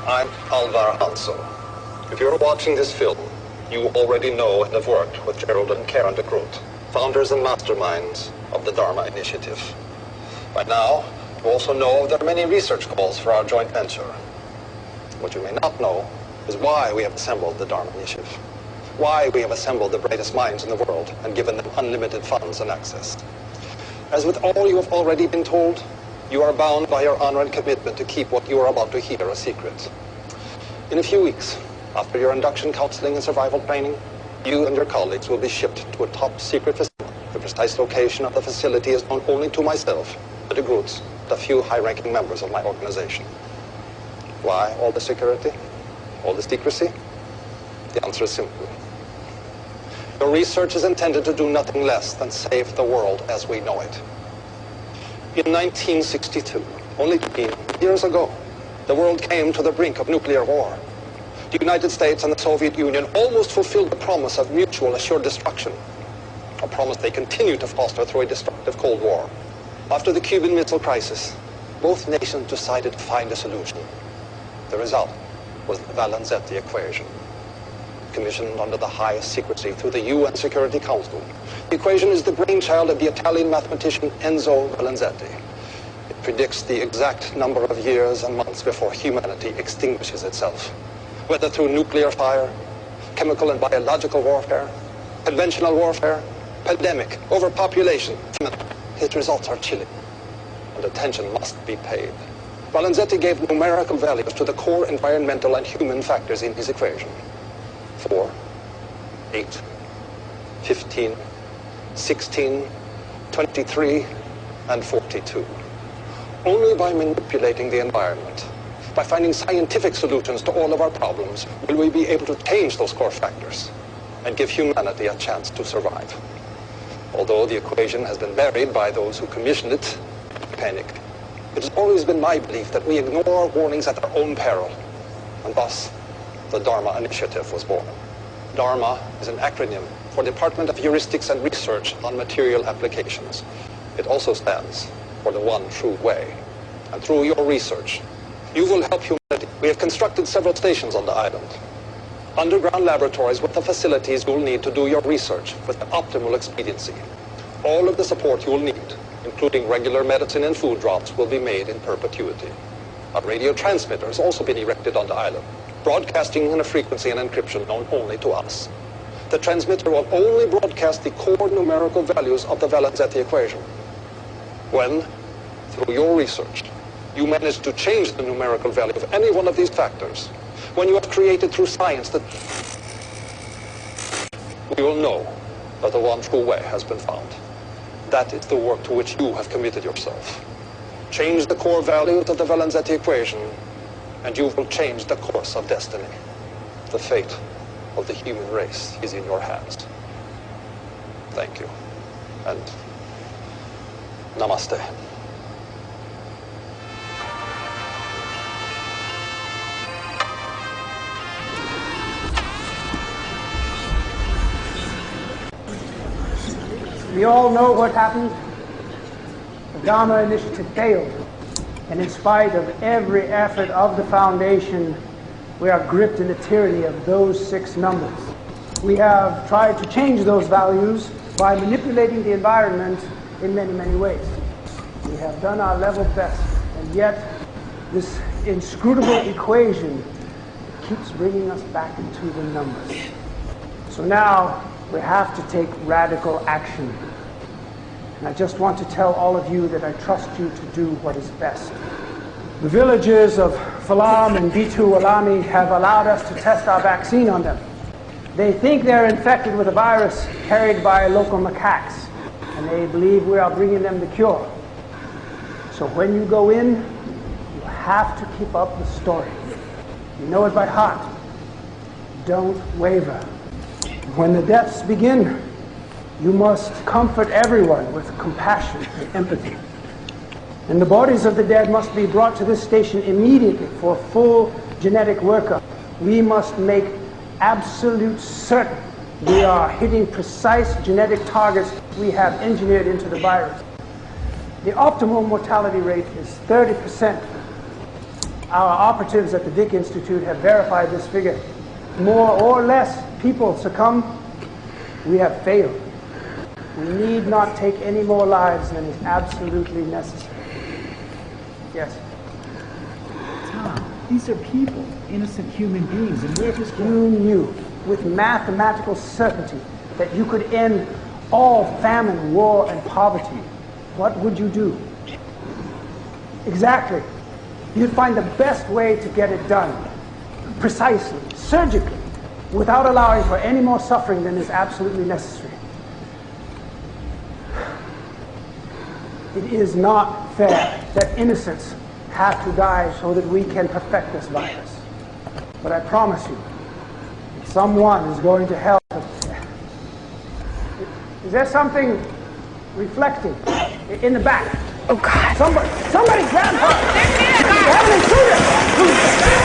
I'm Alvar Hanso. If you're watching this film, you already know and have worked with Gerald and Karen de Groot, founders and masterminds of the Dharma Initiative. By now, you also know there are many research calls for our joint venture. What you may not know is why we have assembled the Dharma Initiative, why we have assembled the brightest minds in the world and given them unlimited funds and access. As with all you have already been told, you are bound by your honor and commitment to keep what you are about to hear a secret. In a few weeks, after your induction counseling and survival training, you and your colleagues will be shipped to a top-secret facility. The precise location of the facility is known only to myself, the de Groots, and a few high-ranking members of my organization. Why all the security? All the secrecy? The answer is simple. Your research is intended to do nothing less than save the world as we know it. In 1962, only 20 years ago, the world came to the brink of nuclear war. The United States and the Soviet Union almost fulfilled the promise of mutual assured destruction, a promise they continue to foster through a destructive Cold War. After the Cuban Missile Crisis, both nations decided to find a solution. The result was the Valenzetti equation, commissioned under the highest secrecy through the UN Security Council. The equation is the brainchild of the Italian mathematician Enzo Valenzetti. It predicts the exact number of years and months before humanity extinguishes itself, whether through nuclear fire, chemical and biological warfare, conventional warfare, pandemic, overpopulation. His results are chilling, and attention must be paid. Valenzetti gave numerical values to the core environmental and human factors in his equation. 4, 8, 15, 16, 23, and 42. Only by manipulating the environment, by finding scientific solutions to all of our problems, will we be able to change those core factors and give humanity a chance to survive. Although the equation has been buried by those who commissioned it, panic. It has always been my belief that we ignore warnings at our own peril, and thus the Dharma Initiative was born. Dharma is an acronym for Department of Heuristics and Research on Material Applications. It also stands for the One True Way. And through your research, you will help humanity. We have constructed several stations on the island, underground laboratories with the facilities you'll need to do your research with the optimal expediency. All of the support you'll need, including regular medicine and food drops, will be made in perpetuity. A radio transmitter has also been erected on the island, broadcasting in a frequency and encryption known only to us. The transmitter will only broadcast the core numerical values of the Valenzetti equation. When, through your research, you manage to change the numerical value of any one of these factors, when you have created through science that we will know that the one true way has been found. That is the work to which you have committed yourself. Change the core values of the Valenzetti equation, and you will change the course of destiny. The fate of the human race is in your hands. Thank you, and namaste. We all know what happened. The Dharma Initiative failed. And in spite of every effort of the Foundation, we are gripped in the tyranny of those 6 numbers. We have tried to change those values by manipulating the environment in many, many ways. We have done our level best, and yet this inscrutable equation keeps bringing us back into the numbers. So now we have to take radical action. And I just want to tell all of you that I trust you to do what is best. The villagers of Falam and Bitu Alami have allowed us to test our vaccine on them. They think they're infected with a virus carried by local macaques, and they believe we are bringing them the cure. So when you go in, you have to keep up the story. You know it by heart. Don't waver. When the deaths begin, you must comfort everyone with compassion and empathy. And the bodies of the dead must be brought to this station immediately for full genetic workup. We must make absolute certain we are hitting precise genetic targets we have engineered into the virus. The optimal mortality rate is 30%. Our operatives at the Dick Institute have verified this figure. More or less people succumb. We have failed. We need not take any more lives than is absolutely necessary. Yes? Tom, these are people, innocent human beings, and we're just... You knew with mathematical certainty that you could end all famine, war, and poverty. What would you do? Exactly. You'd find the best way to get it done. Precisely, surgically, without allowing for any more suffering than is absolutely necessary. It is not fair that innocents have to die so that we can perfect this virus. But I promise you, someone is going to help us. Is there something reflecting in the back? Oh, God. Somebody grab her! There's me, We have an intruder!